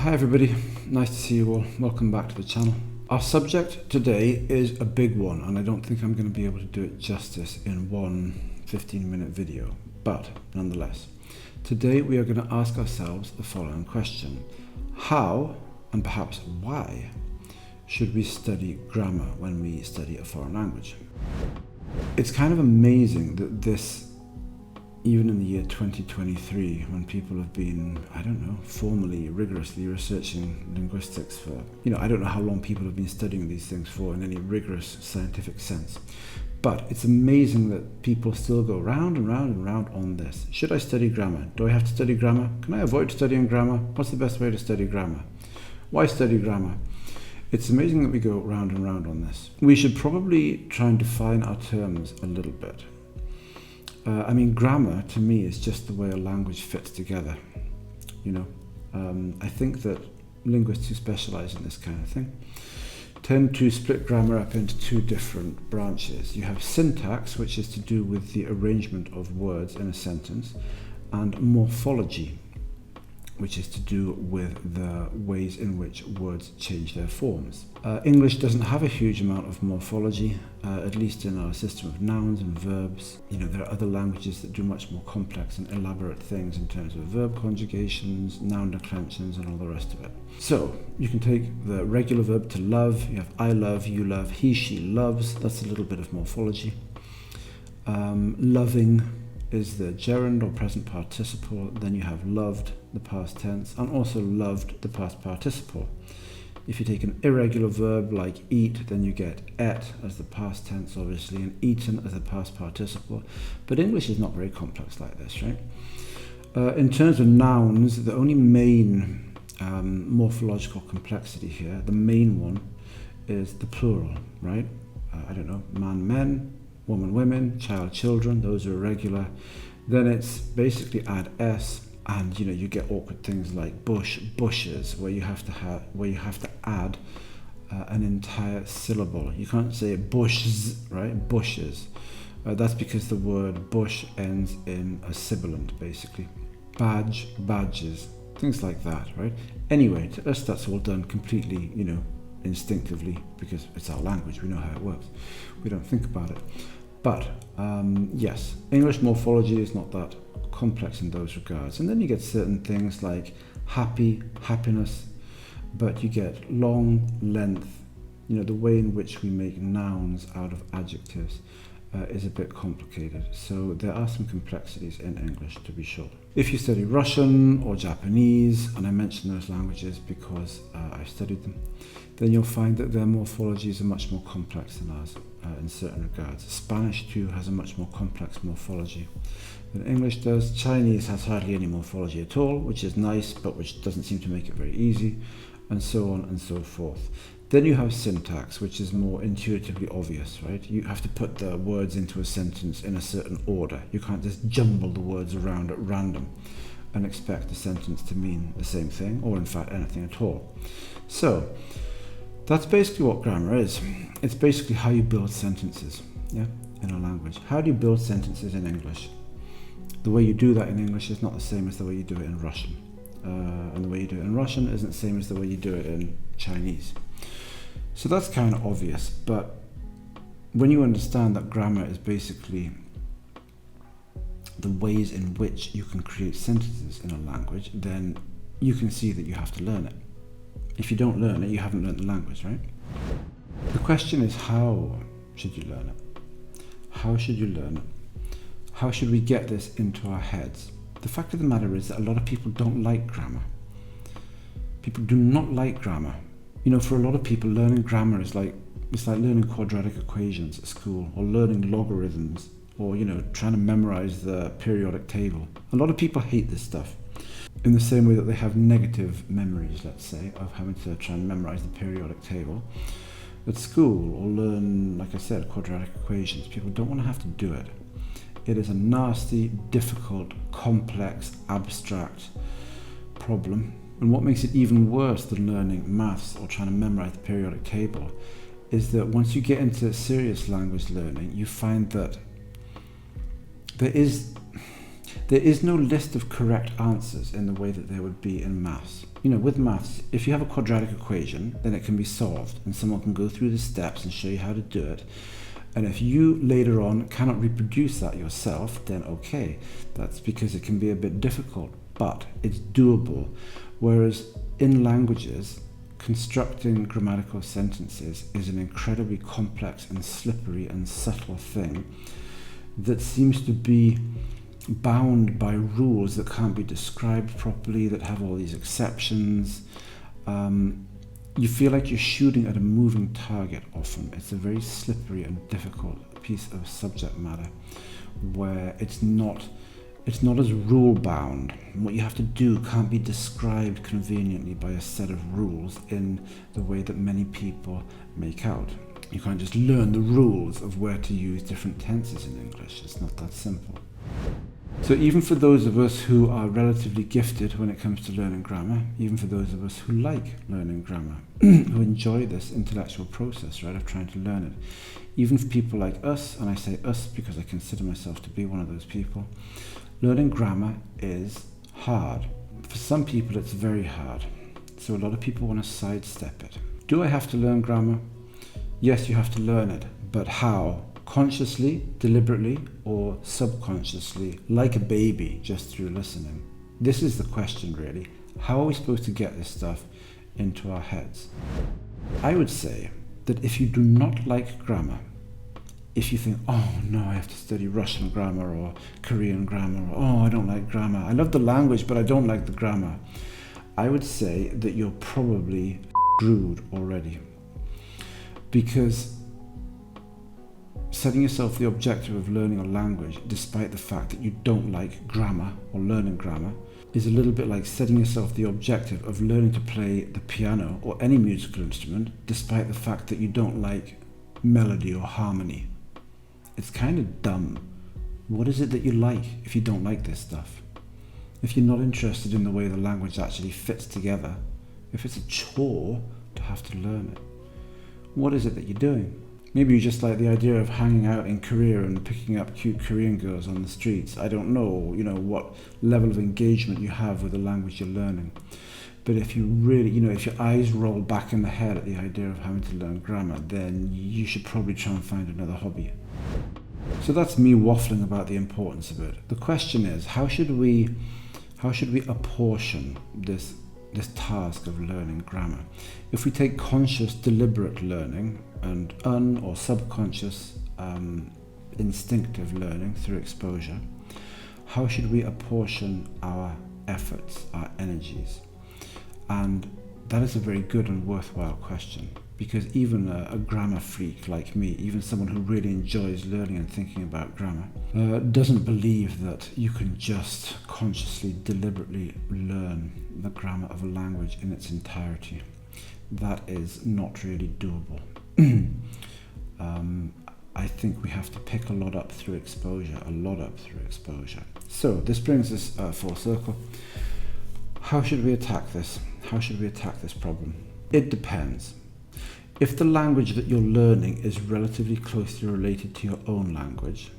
Hi everybody, nice to see you all. Welcome back to the channel. Our subject today is a big one, and I don't think I'm going to be able to do it justice in one 15-minute video, but nonetheless. Today we are going to ask ourselves the following question. How, and perhaps why, should we study grammar when we study a foreign language? It's kind of amazing that this, even in the year 2023, when people have been, formally, rigorously researching linguistics for, I don't know how long people have been studying these things for in any rigorous scientific sense. But it's amazing that people still go round and round and round on this. Should I study grammar? Do I have to study grammar? Can I avoid studying grammar? What's the best way to study grammar? Why study grammar? It's amazing that we go round and round on this. We should probably try and define our terms a little bit. Grammar to me is just the way a language fits together. I think that linguists who specialize in this kind of thing tend to split grammar up into two different branches. You have syntax, which is to do with the arrangement of words in a sentence, and morphology, which is to do with the ways in which words change their forms. English doesn't have a huge amount of morphology, at least in our system of nouns and verbs. There are other languages that do much more complex and elaborate things in terms of verb conjugations, noun declensions, and all the rest of it. So, you can take the regular verb to love. You have I love, you love, he, she loves. That's a little bit of morphology. Loving is the gerund or present participle. Then you have loved, the past tense, and also loved, the past participle. If you take an irregular verb like eat, then you get ate as the past tense, obviously, and eaten as the past participle. But English is not very complex like this, right? In terms of nouns, the only main morphological complexity here, the main one, is the plural, right? Man, men, woman, women, child, children. Those are irregular. Then it's basically add s, and you get awkward things like bush, bushes, where you have to add an entire syllable. You can't say bushes, right? Bushes. That's because the word bush ends in a sibilant, basically. Badge, badges, things like that, right? Anyway, to us that's all done completely, instinctively, because it's our language. We know how it works. We don't think about it. But yes, English morphology is not that complex in those regards. And then you get certain things like happy, happiness, but you get long, length. The way in which we make nouns out of adjectives is a bit complicated. So there are some complexities in English, to be sure. If you study Russian or Japanese, and I mention those languages because I've studied them, then you'll find that their morphologies are much more complex than ours in certain regards. Spanish too has a much more complex morphology than English does. Chinese has hardly any morphology at all, which is nice, but which doesn't seem to make it very easy, and so on and so forth. Then you have syntax, which is more intuitively obvious, right? You have to put the words into a sentence in a certain order. You can't just jumble the words around at random and expect the sentence to mean the same thing, or in fact anything at all. So that's basically what grammar is. It's basically how you build sentences, in a language. How do you build sentences in English? The way you do that in English is not the same as the way you do it in Russian. And the way you do it in Russian isn't the same as the way you do it in Chinese. So that's kind of obvious, but when you understand that grammar is basically the ways in which you can create sentences in a language, then you can see that you have to learn it. If you don't learn it, you haven't learned the language, right? The question is, how should you learn it? How should you learn it? How should we get this into our heads? The fact of the matter is that a lot of people don't like grammar. People do not like grammar. For a lot of people, learning grammar is like learning quadratic equations at school, or learning logarithms, or trying to memorize the periodic table. A lot of people hate this stuff, in the same way that they have negative memories, let's say, of having to try and memorize the periodic table at school, or learn, like I said, quadratic equations. People don't want to have to do it. It is a nasty, difficult, complex, abstract problem. And what makes it even worse than learning maths or trying to memorize the periodic table is that once you get into serious language learning, you find that there is There is no list of correct answers in the way that there would be in maths. With maths, if you have a quadratic equation, then it can be solved and someone can go through the steps and show you how to do it. And if you later on cannot reproduce that yourself, then okay, that's because it can be a bit difficult, but it's doable. Whereas in languages, constructing grammatical sentences is an incredibly complex and slippery and subtle thing that seems to be bound by rules that can't be described properly, that have all these exceptions. You feel like you're shooting at a moving target often. It's a very slippery and difficult piece of subject matter where it's not as rule bound. What you have to do can't be described conveniently by a set of rules in the way that many people make out. You can't just learn the rules of where to use different tenses in English. It's not that simple. So even for those of us who are relatively gifted when it comes to learning grammar, even for those of us who like learning grammar, who enjoy this intellectual process, right, of trying to learn it, even for people like us, and I say us because I consider myself to be one of those people, learning grammar is hard. For some people it's very hard. So a lot of people want to sidestep it. Do I have to learn grammar? Yes, you have to learn it, but how? Consciously, deliberately, or subconsciously, like a baby, just through listening? This is the question, really. How are we supposed to get this stuff into our heads? I would say that if you do not like grammar, if you think, oh no, I have to study Russian grammar or Korean grammar, or oh, I don't like grammar, I love the language but I don't like the grammar, I would say that you're probably screwed already. Because setting yourself the objective of learning a language despite the fact that you don't like grammar or learning grammar is a little bit like setting yourself the objective of learning to play the piano or any musical instrument despite the fact that you don't like melody or harmony. It's kind of dumb. What is it that you like if you don't like this stuff? If you're not interested in the way the language actually fits together, if it's a chore to have to learn it, what is it that you're doing? Maybe you just like the idea of hanging out in Korea and picking up cute Korean girls on the streets. I don't know, what level of engagement you have with the language you're learning. But if you really, if your eyes roll back in the head at the idea of having to learn grammar, then you should probably try and find another hobby. So that's me waffling about the importance of it. The question is, how should we apportion this task of learning grammar? If we take conscious, deliberate learning and or subconscious, instinctive learning through exposure, how should we apportion our efforts, our energies? And that is a very good and worthwhile question, because even a grammar freak like me, even someone who really enjoys learning and thinking about grammar, doesn't believe that you can just consciously, deliberately learn the grammar of a language in its entirety. That is not really doable. I think we have to pick a lot up through exposure. So this brings us full circle. How should we attack this? How should we attack this problem? It depends. If the language that you're learning is relatively closely related to your own language,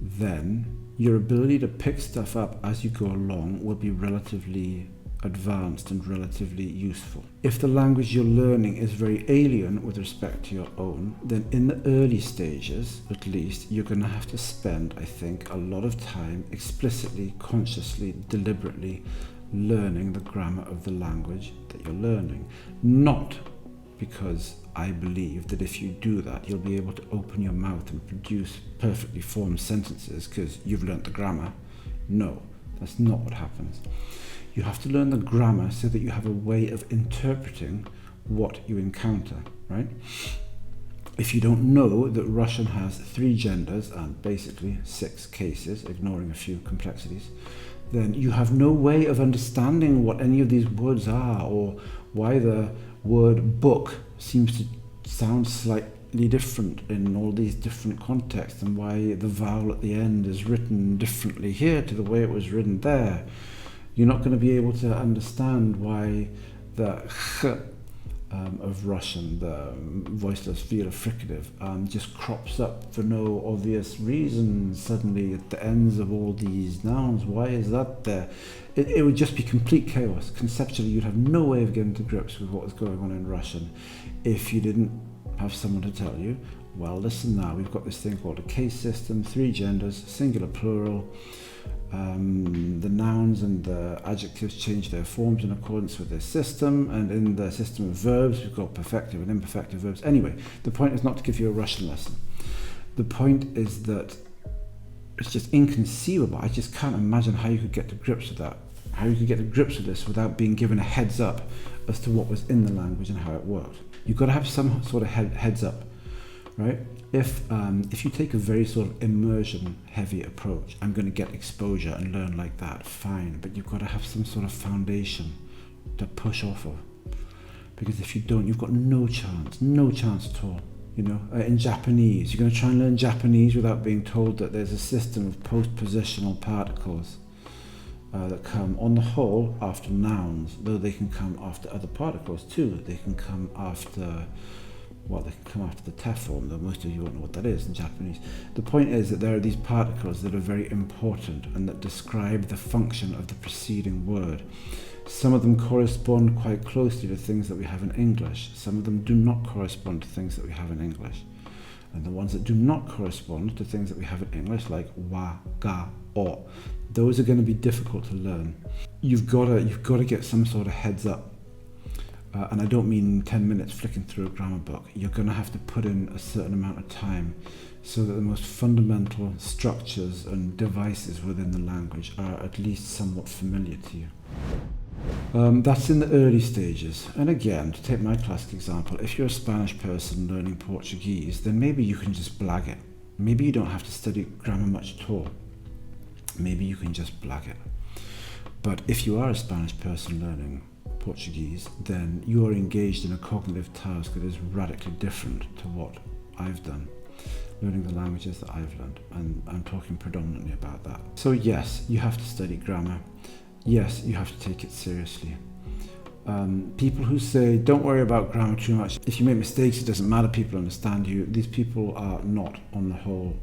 then your ability to pick stuff up as you go along will be relatively advanced and relatively useful. If the language you're learning is very alien with respect to your own, then in the early stages, at least, you're going to have to spend, I think, a lot of time explicitly, consciously, deliberately learning the grammar of the language that you're learning. Not because I believe that if you do that, you'll be able to open your mouth and produce perfectly formed sentences because you've learnt the grammar. No, that's not what happens. You have to learn the grammar so that you have a way of interpreting what you encounter, right? If you don't know that Russian has 3 genders and basically 6 cases, ignoring a few complexities, then you have no way of understanding what any of these words are, or why the word book seems to sound slightly different in all these different contexts, and why the vowel at the end is written differently here to the way it was written there. You're not going to be able to understand why the ch of Russian, the voiceless velar fricative, just crops up for no obvious reason suddenly at the ends of all these nouns. Why is that there? It would just be complete chaos. Conceptually, you'd have no way of getting to grips with what was going on in Russian if you didn't have someone to tell you, well, listen now, we've got this thing called a case system, 3 genders, singular, plural. The nouns and the adjectives change their forms in accordance with this system, and in the system of verbs we've got perfective and imperfective verbs. Anyway, the point is not to give you a Russian lesson. The point is that it's just inconceivable. I just can't imagine how you could get to grips with that, how you could get to grips with this without being given a heads up as to what was in the language and how it worked. You've got to have some sort of heads up, right? If you take a very sort of immersion heavy approach, I'm going to get exposure and learn like that, fine, but you've got to have some sort of foundation to push off of, because if you don't, you've got no chance at all. You know, in Japanese, you're going to try and learn Japanese without being told that there's a system of postpositional particles that come on the whole after nouns, though they can come after other particles too. They can come after the te form, though most of you won't know what that is in Japanese. The point is that there are these particles that are very important and that describe the function of the preceding word. Some of them correspond quite closely to things that we have in English. Some of them do not correspond to things that we have in English. And the ones that do not correspond to things that we have in English, like wa, ga, o, those are going to be difficult to learn. You've got to get some sort of heads up. And I don't mean 10 minutes flicking through a grammar book. You're going to have to put in a certain amount of time so that the most fundamental structures and devices within the language are at least somewhat familiar to you. That's in the early stages. And again, to take my classic example, if you're a Spanish person learning Portuguese, then maybe you can just blag it. Maybe you don't have to study grammar much at all. Maybe you can just blag it. But if you are a Spanish person learning Portuguese, then you are engaged in a cognitive task that is radically different to what I've done, learning the languages that I've learned, and I'm talking predominantly about that. So yes, you have to study grammar. Yes, you have to take it seriously. People who say, don't worry about grammar too much, if you make mistakes it doesn't matter, people understand you, these people are not, on the whole,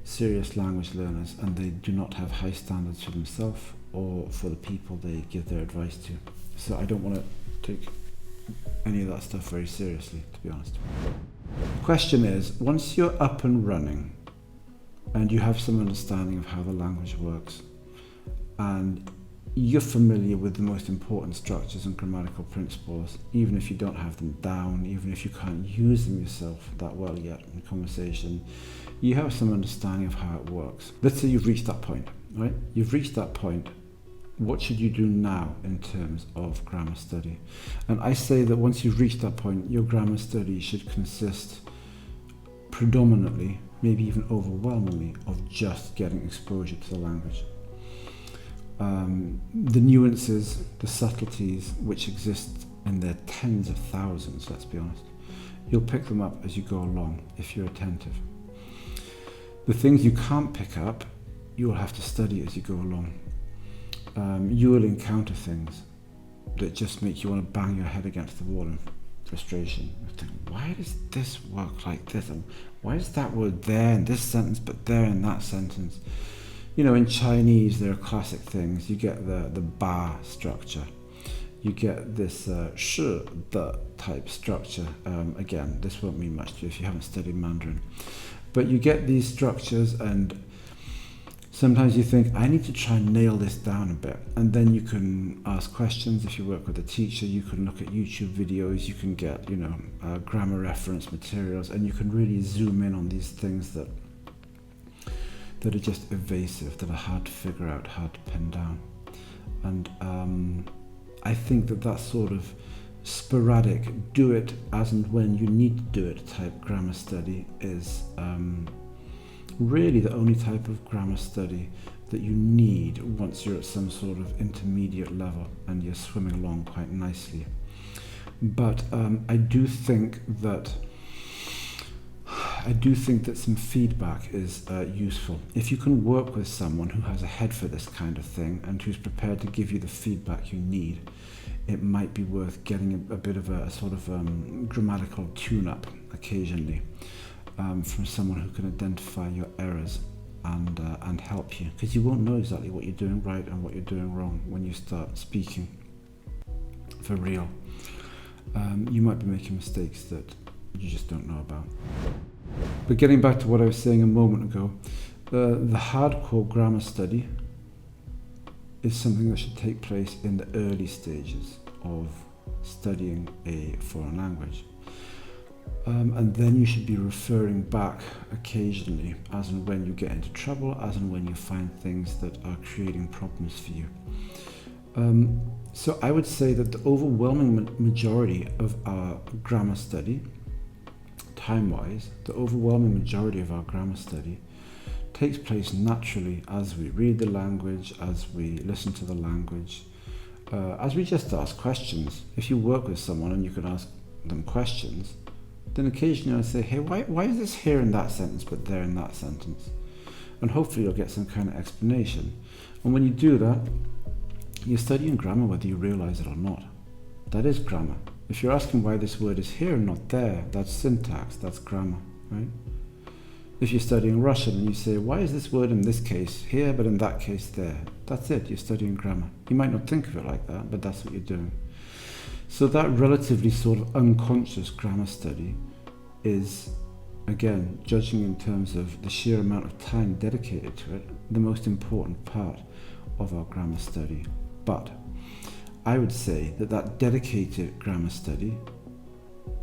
serious language learners, and they do not have high standards for themselves or for the people they give their advice to. So I don't want to take any of that stuff very seriously, to be honest. The question is, once you're up and running and you have some understanding of how the language works and you're familiar with the most important structures and grammatical principles, even if you don't have them down, even if you can't use them yourself that well yet in conversation, you have some understanding of how it works. Let's say you've reached that point, right? You've reached that point. What should you do now in terms of grammar study? And I say that once you've reached that point, your grammar study should consist predominantly, maybe even overwhelmingly, of just getting exposure to the language. The nuances, the subtleties which exist in their tens of thousands, let's be honest, you'll pick them up as you go along if you're attentive. The things you can't pick up, you'll have to study as you go along. You will encounter things that just make you want to bang your head against the wall in frustration. You think, why does this work like this? And why is that word there in this sentence but there in that sentence? You know, in Chinese there are classic things. You get the ba structure. You get this shi, de type structure. Again, this won't mean much to you if you haven't studied Mandarin. But you get these structures, and sometimes you think, I need to try and nail this down a bit. And then you can ask questions. If you work with a teacher, you can look at YouTube videos, you can get, grammar reference materials, and you can really zoom in on these things that are just evasive, that are hard to figure out, hard to pin down. And I think that sort of sporadic, do it as and when you need to do it type grammar study is really the only type of grammar study that you need once you're at some sort of intermediate level and you're swimming along quite nicely. But I do think that some feedback is useful. If you can work with someone who has a head for this kind of thing and who's prepared to give you the feedback you need, it might be worth getting a bit of a sort of grammatical tune-up occasionally from someone who can identify your errors and help you, because you won't know exactly what you're doing right and what you're doing wrong when you start speaking for real. You might be making mistakes that you just don't know about. But getting back to what I was saying a moment ago, the hardcore grammar study is something that should take place in the early stages of studying a foreign language. And then you should be referring back occasionally as and when you get into trouble, as and when you find things that are creating problems for you. So I would say that the overwhelming majority of our grammar study, time-wise, the overwhelming majority of our grammar study takes place naturally as we read the language, as we listen to the language, as we just ask questions. If you work with someone and you can ask them questions, then occasionally I'll say, hey, why is this here in that sentence but there in that sentence? And hopefully you'll get some kind of explanation. And when you do that, you're studying grammar whether you realize it or not. That is grammar. If you're asking why this word is here and not there, that's syntax, that's grammar, right? If you're studying Russian and you say, why is this word in this case here but in that case there? That's it, you're studying grammar. You might not think of it like that, but that's what you're doing. So that relatively sort of unconscious grammar study is, again, judging in terms of the sheer amount of time dedicated to it, the most important part of our grammar study. But I would say that dedicated grammar study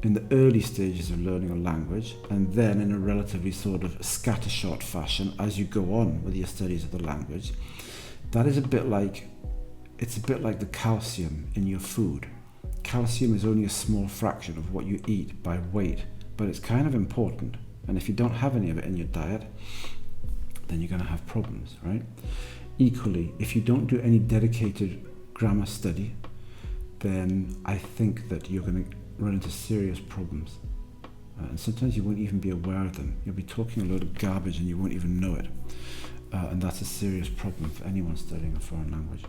in the early stages of learning a language, and then in a relatively sort of scattershot fashion as you go on with your studies of the language, that is a bit like the calcium in your food. Calcium is only a small fraction of what you eat by weight, but it's kind of important. And if you don't have any of it in your diet, then you're going to have problems, right? Equally, if you don't do any dedicated grammar study, then I think that you're going to run into serious problems. And sometimes you won't even be aware of them. You'll be talking a load of garbage and you won't even know it. And that's a serious problem for anyone studying a foreign language.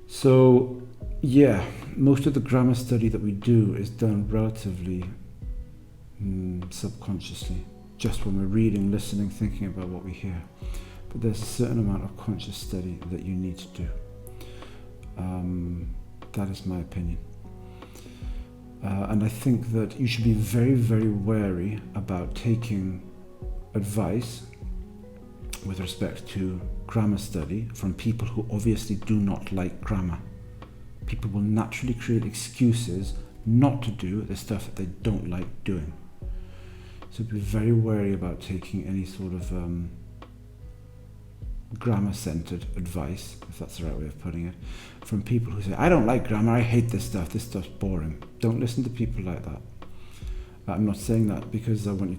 So, yeah, most of the grammar study that we do is done relatively subconsciously, just when we're reading, listening, thinking about what we hear. But there's a certain amount of conscious study that you need to do. That is my opinion. And I think that you should be very, very wary about taking advice with respect to grammar study from people who obviously do not like grammar. People will naturally create excuses not to do the stuff that they don't like doing. So be very wary about taking any sort of grammar-centered advice, if that's the right way of putting it, from people who say, I don't like grammar, I hate this stuff's boring. Don't listen to people like that. I'm not saying that because I want you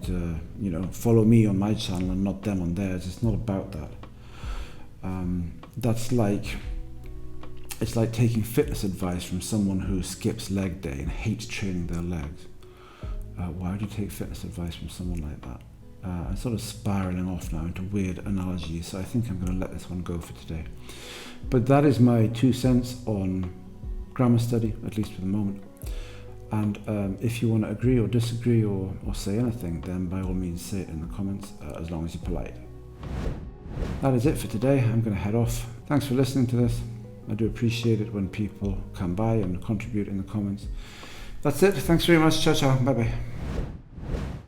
to, follow me on my channel and not them on theirs. It's not about that. It's like taking fitness advice from someone who skips leg day and hates training their legs. Why would you take fitness advice from someone like that? I'm sort of spiraling off now into weird analogies, so I think I'm going to let this one go for today. But that is my 2 cents on grammar study, at least for the moment. And if you want to agree or disagree or say anything, then by all means say it in the comments, as long as you're polite. That is it for today. I'm going to head off. Thanks for listening to this. I do appreciate it when people come by and contribute in the comments. That's it. Thanks very much. Ciao, ciao. Bye-bye.